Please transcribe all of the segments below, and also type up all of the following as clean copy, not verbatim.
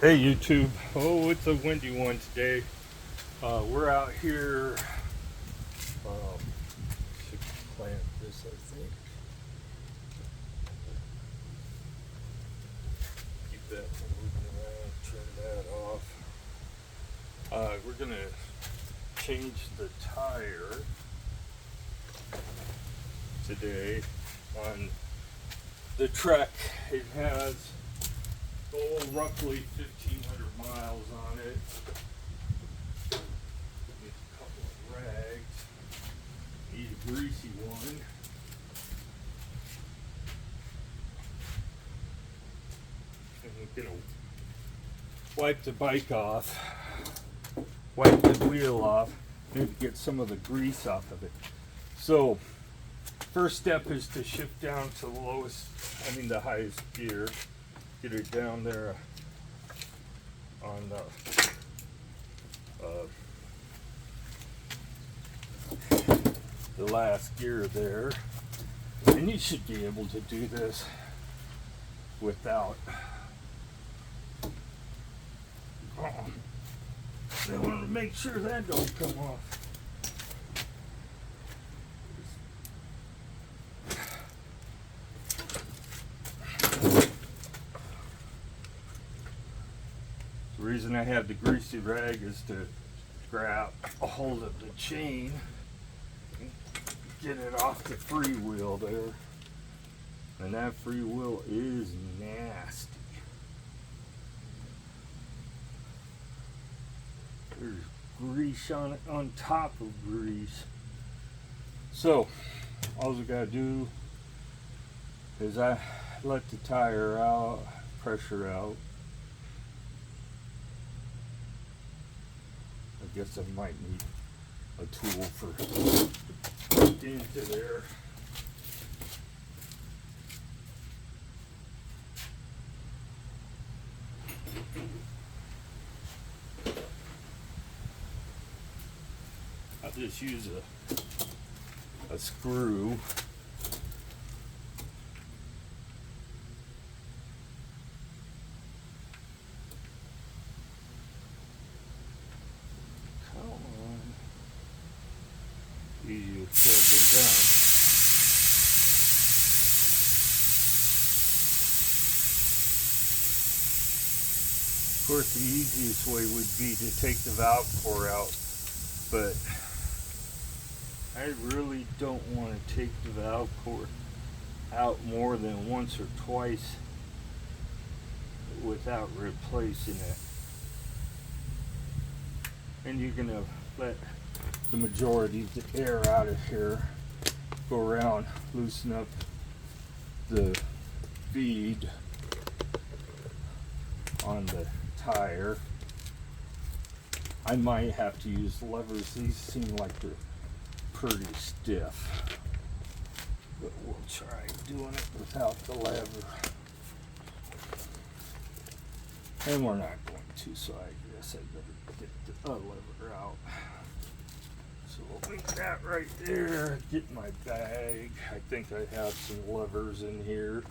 Hey YouTube. Oh, it's a windy one today. We're out here. Um, should plant this, I think. Keep that from moving around. Turn that off. We're gonna change the tire today on the truck. It has roughly 1,500 miles on it. Need a couple of rags. Need a greasy one. And we're gonna wipe the bike off, wipe the wheel off, maybe get some of the grease off of it. So, first step is to shift down to the lowest, the highest gear. Get her down there on the last gear there, and you should be able to do this without. I want to make sure that don't come off. The reason I have the greasy rag is to grab a hold of the chain and get it off the freewheel there. And that freewheel is nasty. There's grease on it, on top of grease. So, all we gotta do is I let the tire out, pressure out. I guess I might need a tool for into there. I'll just use a screw. Come on. Easier said than done. Of course, the easiest way would be to take the valve core out, but I really don't want to take the valve core out more than once or twice without replacing it. And you're gonna let the majority of the air out of here go around, loosen up the feed on the tire. I might have to use levers. These seem like they're pretty stiff, but we'll try doing it without the lever. And we're not going to, so I guess I better get the lever out. So we'll leave that right there. Get my bag. I think I have some levers in here.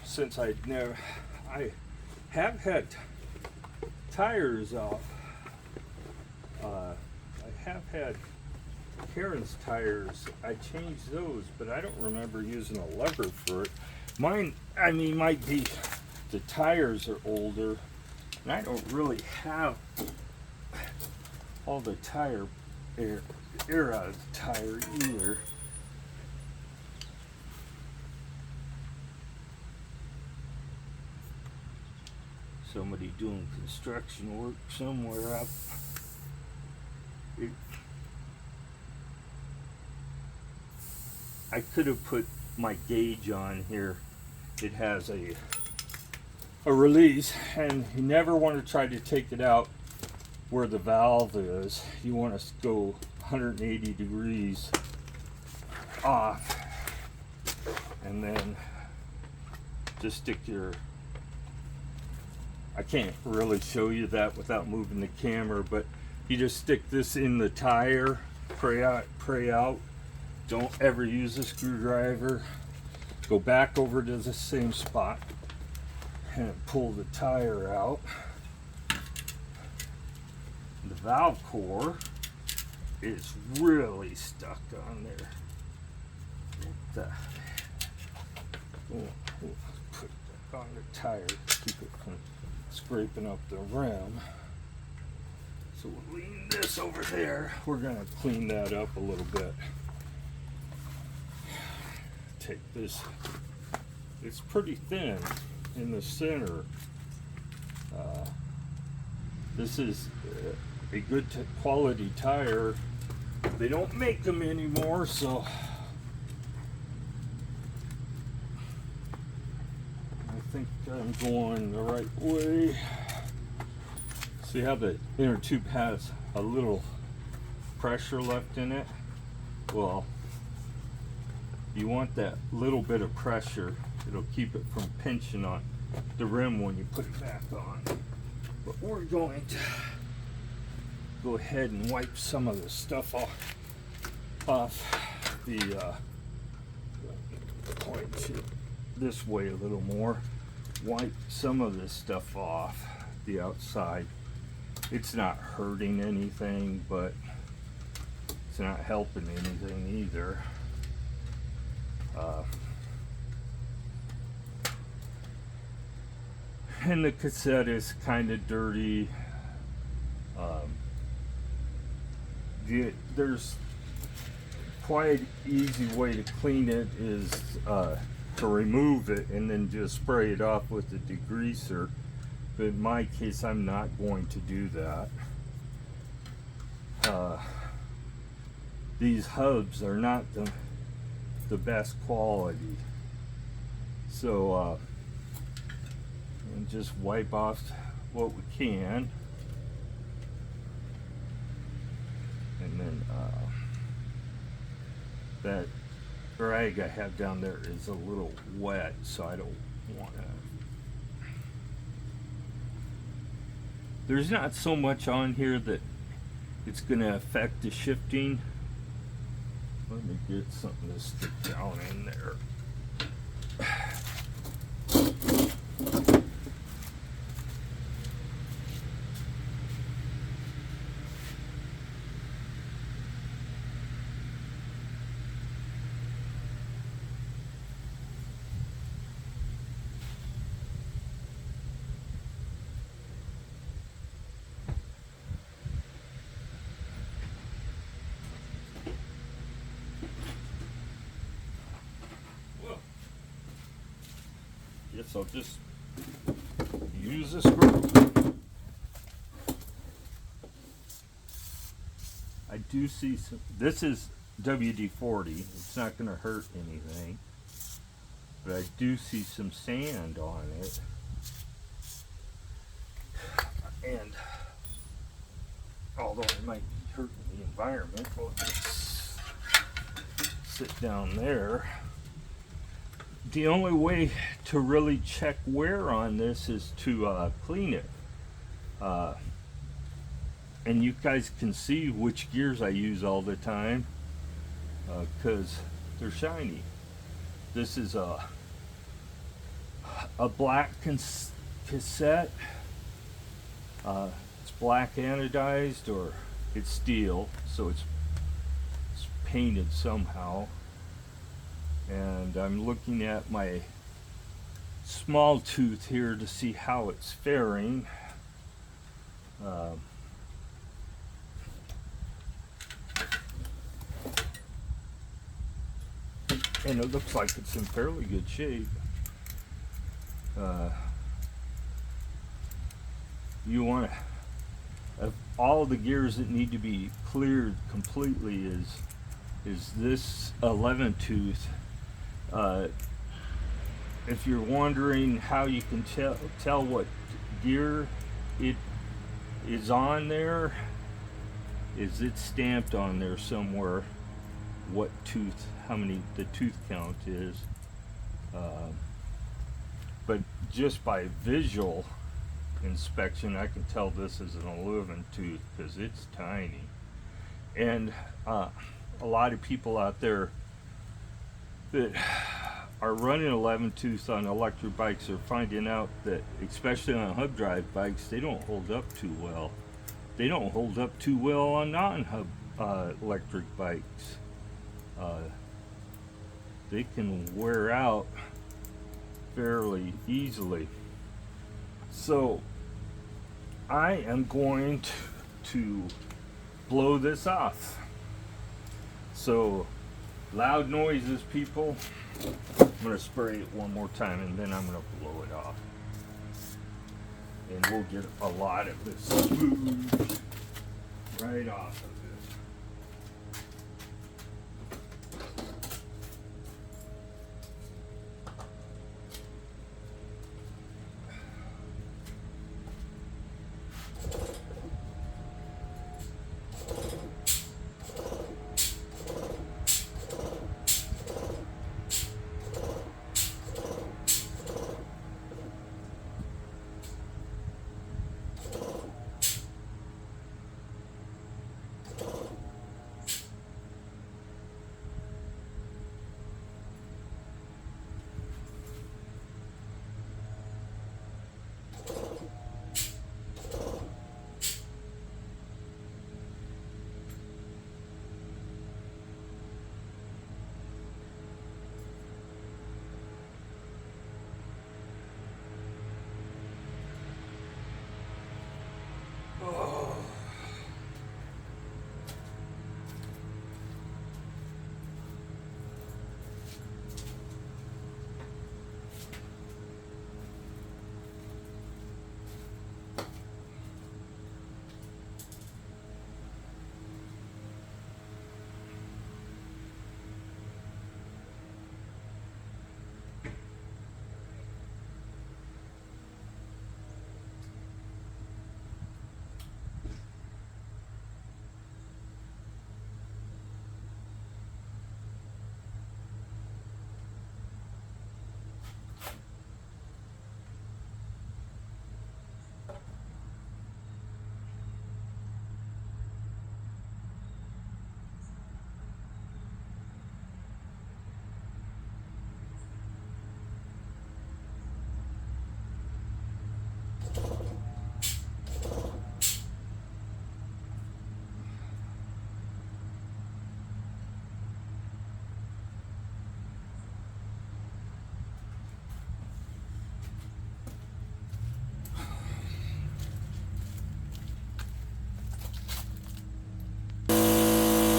Since I have had tires off. I have had Karen's tires. I changed those, but I don't remember using a lever for it. Mine, might be the tires are older, and I don't really have all the tire air out of the tire either. Somebody doing construction work somewhere up. I could have put my gauge on here. It has a release, and you never want to try to take it out where the valve is. You want to go 180 degrees off, and then just stick your, I can't really show you that without moving the camera, but you just stick this in the tire, pray out. Don't ever use a screwdriver. Go back over to the same spot. and pull the tire out. The valve core is really stuck on there. We'll put that on the tire to keep it from scraping up the rim. So we'll lean this over there. We're gonna clean that up a little bit. Take this, it's pretty thin in the center. This is a good quality tire. They don't make them anymore, so I think I'm going the right way. See how the inner tube has a little pressure left in it? Well, you want that little bit of pressure. It'll keep it from pinching on the rim when you put it back on. But we're going to go ahead and wipe some of the stuff off the point it this way a little more. Wipe some of this stuff off the outside. It's not hurting anything, but it's not helping anything either. And the cassette is kind of dirty. There's quite an easy way to clean it is to remove it and then just spray it off with a degreaser. But in my case, I'm not going to do that. These hubs are not the best quality. So and just wipe off what we can. And then that rag I have down there is a little wet, so I don't want to. There's not so much on here that it's going to affect the shifting. Let me get something to stick down in there. Guess I'll just use a screw. I do see some, this is WD-40, it's not going to hurt anything, but I do see some sand on it. And although it might be hurting the environment, we'll just sit down there. The only way to really check wear on this is to clean it. And you guys can see which gears I use all the time because they're shiny. This is a black cassette. It's black anodized, or it's steel, so it's painted somehow. And I'm looking at my small tooth here to see how it's faring. And it looks like it's in fairly good shape. You want to, of all the gears that need to be cleared completely is this 11 tooth. If you're wondering how you can tell what gear it is on there, is it stamped on there somewhere what tooth, how many the tooth count is. But just by visual inspection, I can tell this is an 11 tooth because it's tiny. And a lot of people out there that are running 11 tooth on electric bikes are finding out that, especially on hub drive bikes, they don't hold up too well. They don't hold up too well on non-hub electric bikes. They can wear out fairly easily. So I am going to blow this off. So loud noises, people. I'm going to spray it one more time and then I'm going to blow it off. And we'll get a lot of this smooth right off of it.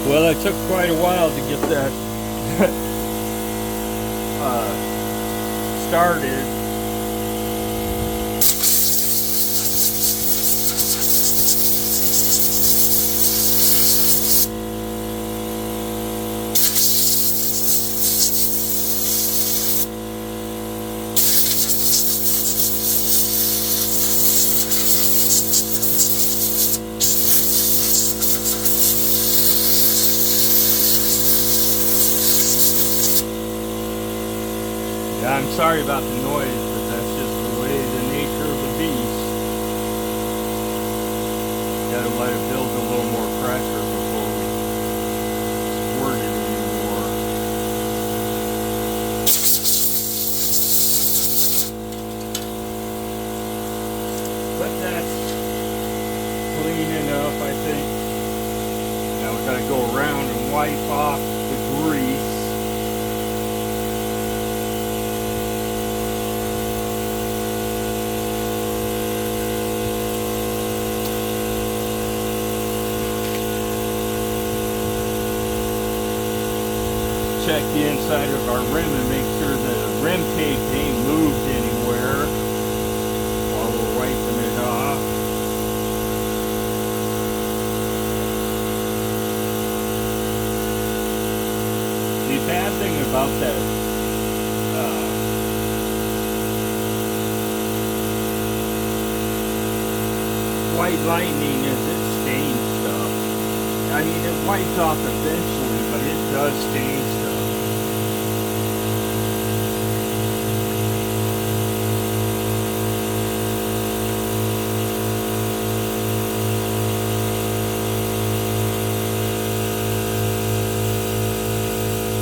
Well, it took quite a while to get that started. Yeah, I'm sorry about the noise, but that's just the way, the nature of the beast. Gotta let it build a little more pressure before we squirt it anymore. But that's clean enough, I think. Now we gotta go around and wipe off the grease. Check the inside of our rim and make sure the rim tape ain't moved anywhere while we're wiping it off. The bad thing about that white lightning is it stains stuff. I mean, it wipes off eventually, but it does stain stuff.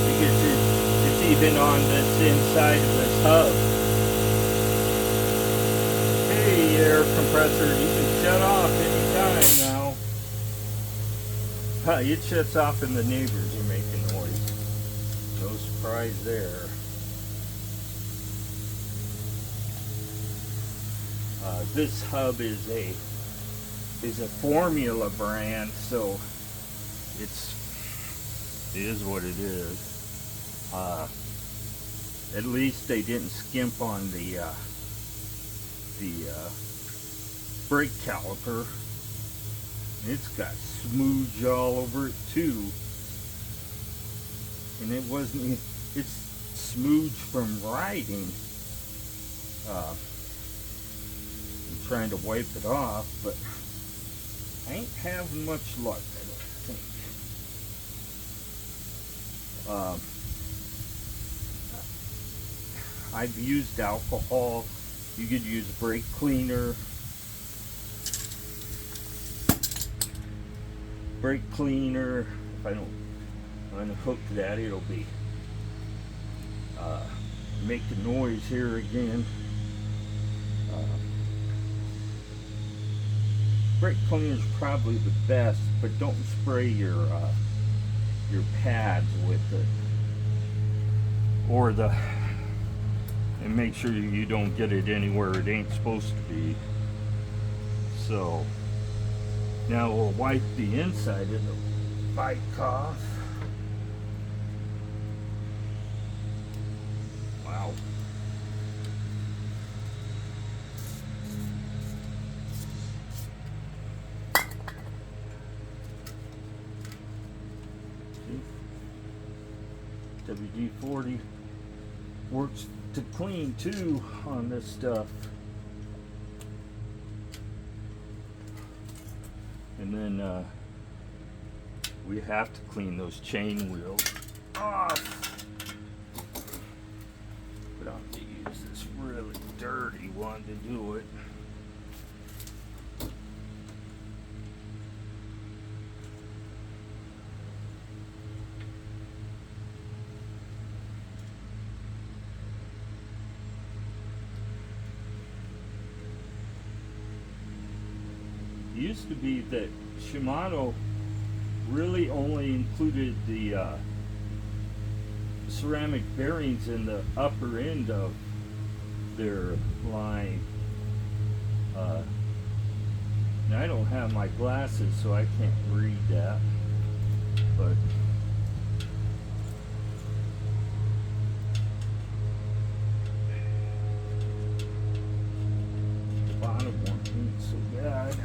Because it's even on this inside. inside of this hub. Hey, air compressor, you can shut off anytime now. It shuts off and the neighbors are making noise. No surprise there. This hub is a formula brand, so it is what it is. At least they didn't skimp on the brake caliper. It's got smooge all over it too, and it's smooge from riding. I'm trying to wipe it off, but I ain't having much luck, I don't think. I've used alcohol. You could use brake cleaner. If I don't unhook that, it'll be making noise here again. Brake cleaner is probably the best, but don't spray your pads with it, and make sure you don't get it anywhere it ain't supposed to be. So now we'll wipe the inside of the bike off. Wow. WD-40 works to clean too on this stuff. And then we have to clean those chain wheels off. But I'll have to use this really dirty one to do it. It used to be that Shimano really only included the ceramic bearings in the upper end of their line. Now I don't have my glasses, so I can't read that, but the bottom one ain't so bad.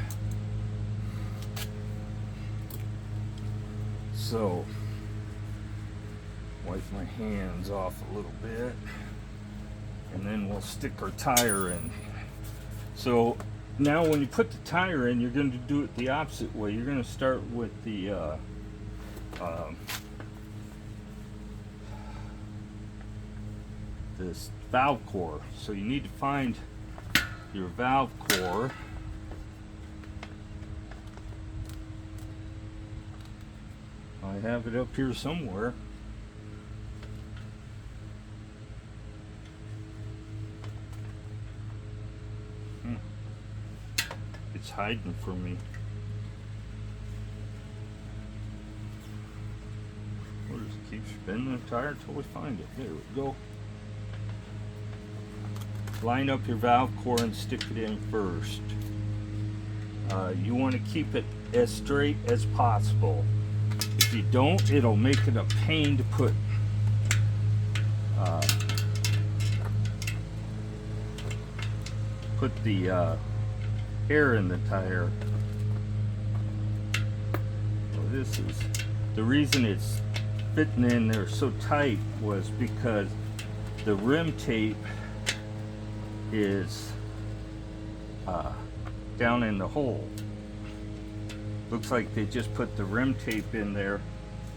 So, wipe my hands off a little bit, and then we'll stick our tire in. So now when you put the tire in, you're going to do it the opposite way. You're going to start with the this valve core. So you need to find your valve core. I have it up here somewhere. It's hiding from me. We'll just keep spinning the tire until we find it. There we go. Line up your valve core and stick it in first. You want to keep it as straight as possible. If you don't, it'll make it a pain to put the air in the tire. Well, this is the reason it's fitting in there so tight, was because the rim tape is down in the hole. Looks like they just put the rim tape in there,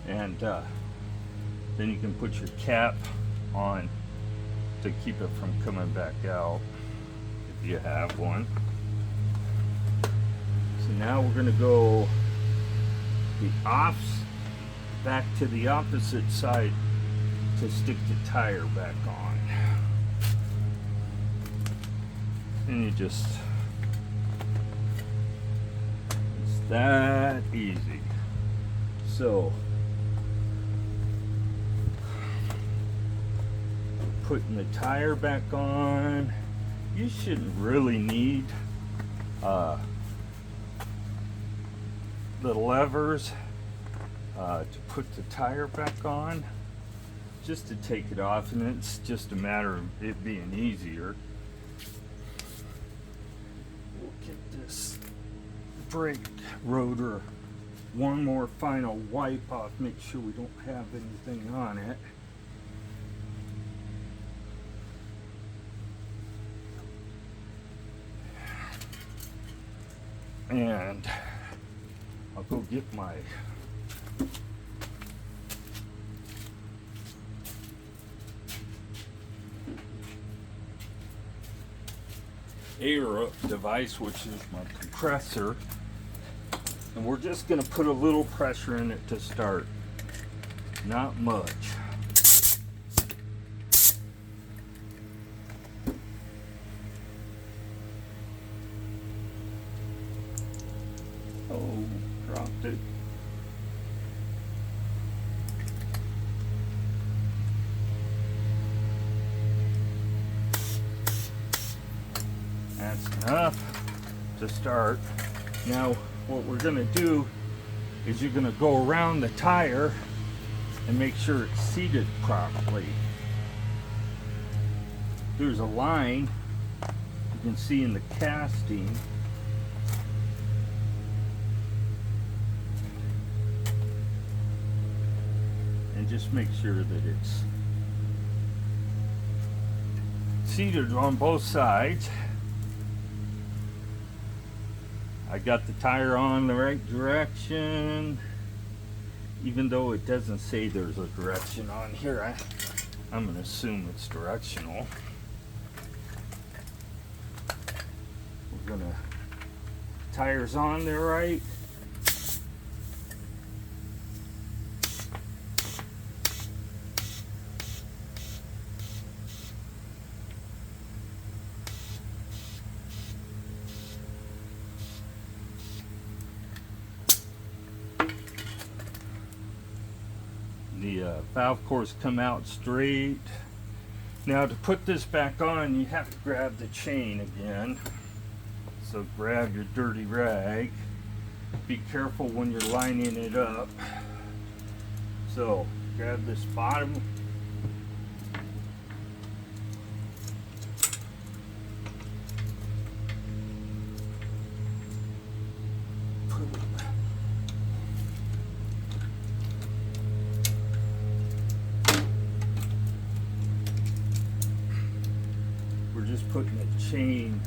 and then you can put your cap on to keep it from coming back out if you have one. So now we're going to go back to the opposite side to stick the tire back on. and you just, it's that easy. So putting the tire back on, you shouldn't really need the levers to put the tire back on, just to take it off, and it's just a matter of it being easier. We'll get this brake rotor one more final wipe off, make sure we don't have anything on it. And I'll go get my air device, which is my compressor, and we're just going to put a little pressure in it to start, not much. Oh, dropped it. That's enough to start. Now what we're going to do is you're going to go around the tire and make sure it's seated properly. There's a line you can see in the casting. And just make sure that it's seated on both sides. I got the tire on the right direction, even though it doesn't say there's a direction on here. I'm going to assume it's directional. We're going to, tires on there right. The valve cores come out straight. Now to put this back on, you have to grab the chain again. So grab your dirty rag. Be careful when you're lining it up. So grab this bottom. Just putting the chain,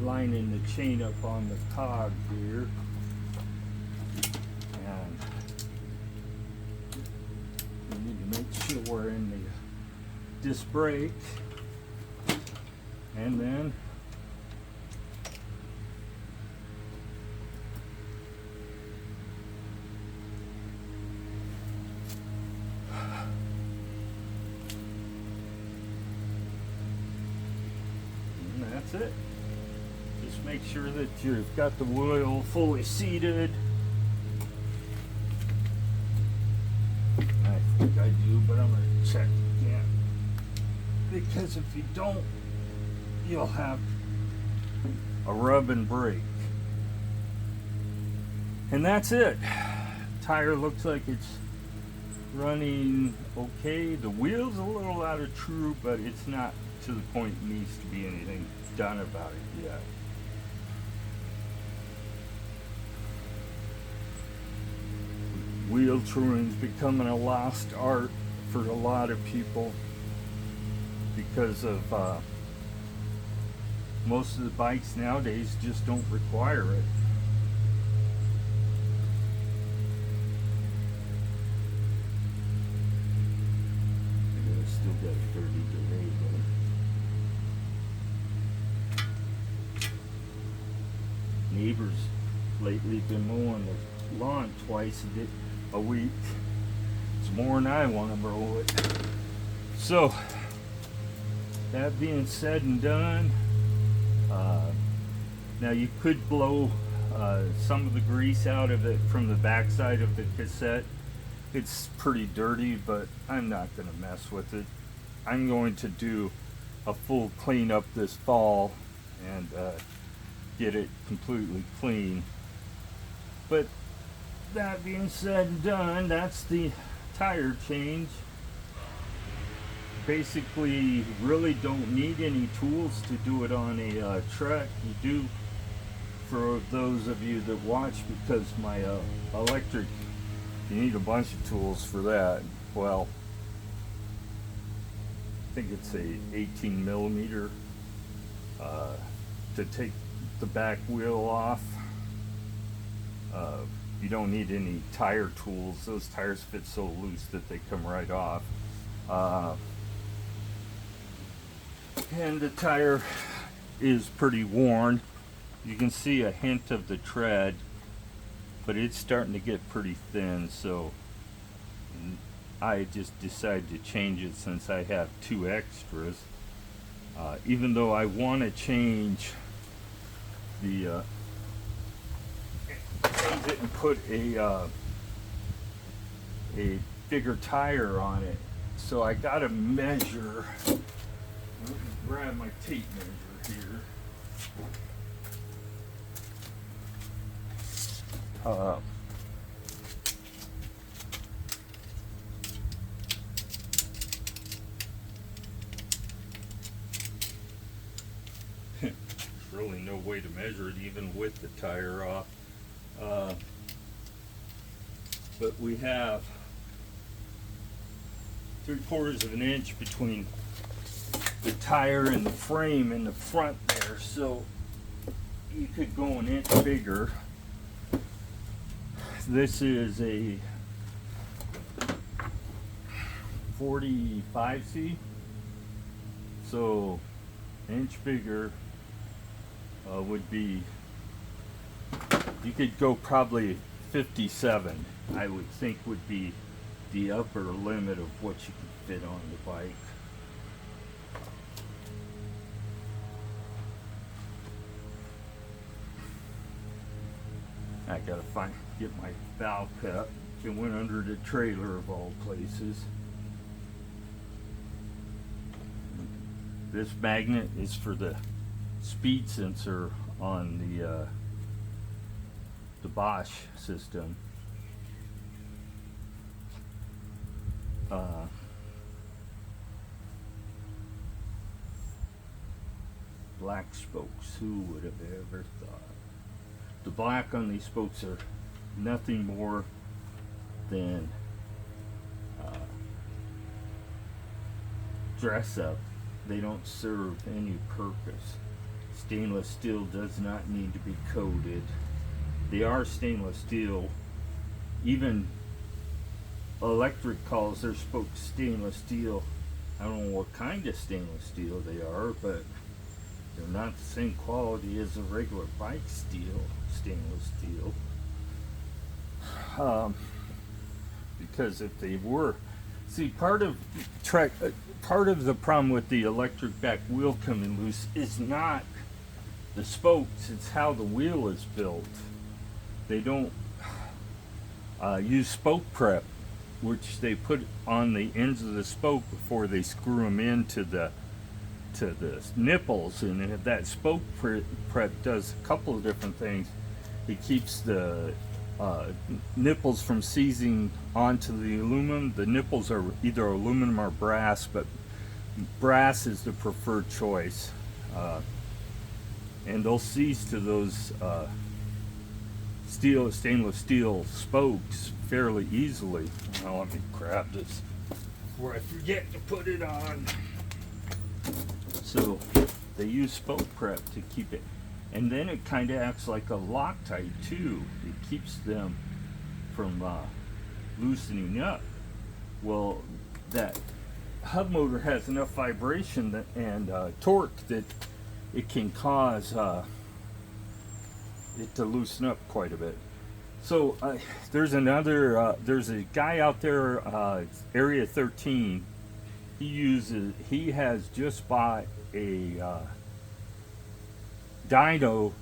lining the chain up on the cog here, and we need to make sure we're in the disc brake, and then that's it. Just make sure that you've got the wheel fully seated. I think I do, but I'm going to check again. Because if you don't, you'll have a rub and brake. And that's it. Tire looks like it's running okay. The wheel's a little out of true, but it's not to the point it needs to be anything done about it yet. Wheel truing's becoming a lost art for a lot of people because of most of the bikes nowadays just don't require it. I still got a 30 delay though. Neighbors lately been mowing the lawn twice a week. It's more than I want to mow it. So, that being said and done, Now you could blow some of the grease out of it from the backside of the cassette. It's pretty dirty, but I'm not going to mess with it. I'm going to do a full cleanup this fall and get it completely clean. But that being said and done, that's the tire change. Basically, really don't need any tools to do it on a truck. You do, for those of you that watch, because my electric, you need a bunch of tools for that. Well, I think it's a 18 millimeter to take the back wheel off. You don't need any tire tools. Those tires fit so loose that they come right off. And the tire is pretty worn. You can see a hint of the tread, but it's starting to get pretty thin, so I just decided to change it since I have two extras. Even though I want to change the change it and put a bigger tire on it, so I got to measure. Let me grab my tape measure here. There's really no way to measure it even with the tire off. But we have 3/4 of an inch between the tire and the frame in the front there, so you could go an inch bigger. This is a 45C, so an inch bigger would be, you could go probably 57, I would think would be the upper limit of what you could fit on the bike. I gotta get my valve cut. It went under the trailer of all places. This magnet is for the speed sensor on the Bosch system. Black spokes, who would have ever thought? The black on these spokes are nothing more than dress up. They don't serve any purpose. Stainless steel does not need to be coated. They are stainless steel. Even electric calls their spokes stainless steel. I don't know what kind of stainless steel they are, but they're not the same quality as a regular bike stainless steel. Because if they were, see, part of the problem with the electric back wheel coming loose is not the spokes, it's how the wheel is built. They don't use spoke prep, which they put on the ends of the spoke before they screw them into the nipples, and that spoke prep does a couple of different things. It keeps the nipples from seizing onto the aluminum. The nipples are either aluminum or brass, but brass is the preferred choice, and they'll seize to those stainless steel spokes fairly easily. Now let me grab this before I forget to put it on. So they use spoke prep to keep it, and then it kind of acts like a Loctite too. It keeps them from loosening up. Well, that hub motor has enough vibration and torque that it can cause it to loosen up quite a bit. So there's a guy out there, Area 13. He has just bought a dyno,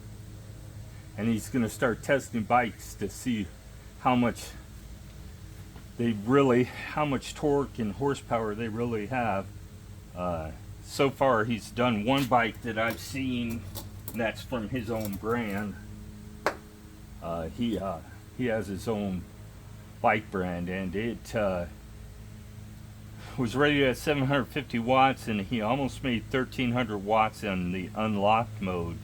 and he's going to start testing bikes to see how much how much torque and horsepower they really have. So far he's done one bike that I've seen, and that's from his own brand. He has his own bike brand, and it was rated at 750 watts, and he almost made 1300 watts in the unlocked mode.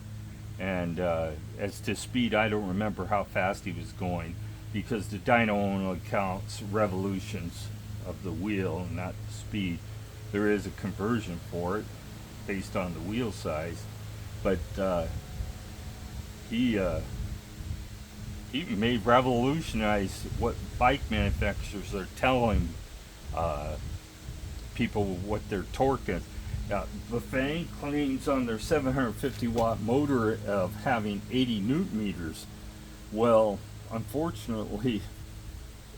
And as to speed, I don't remember how fast he was going, because the dyno only counts revolutions of the wheel, not the speed. There is a conversion for it based on the wheel size, but he may revolutionize what bike manufacturers are telling people what their torque is. Bafang claims on their 750 watt motor of having 80 newton meters. Well, unfortunately,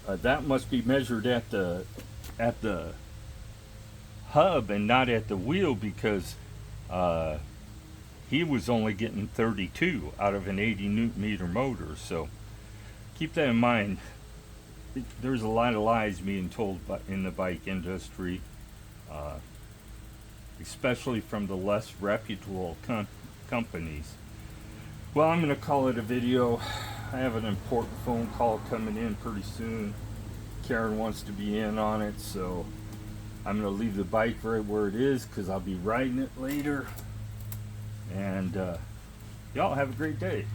that must be measured at the hub and not at the wheel, because he was only getting 32 out of an 80 newton meter motor. So keep that in mind. There's a lot of lies being told in the bike industry, especially from the less reputable companies. Well, I'm going to call it a video. I have an important phone call coming in pretty soon. Karen wants to be in on it, so I'm going to leave the bike right where it is, because I'll be riding it later. And y'all have a great day.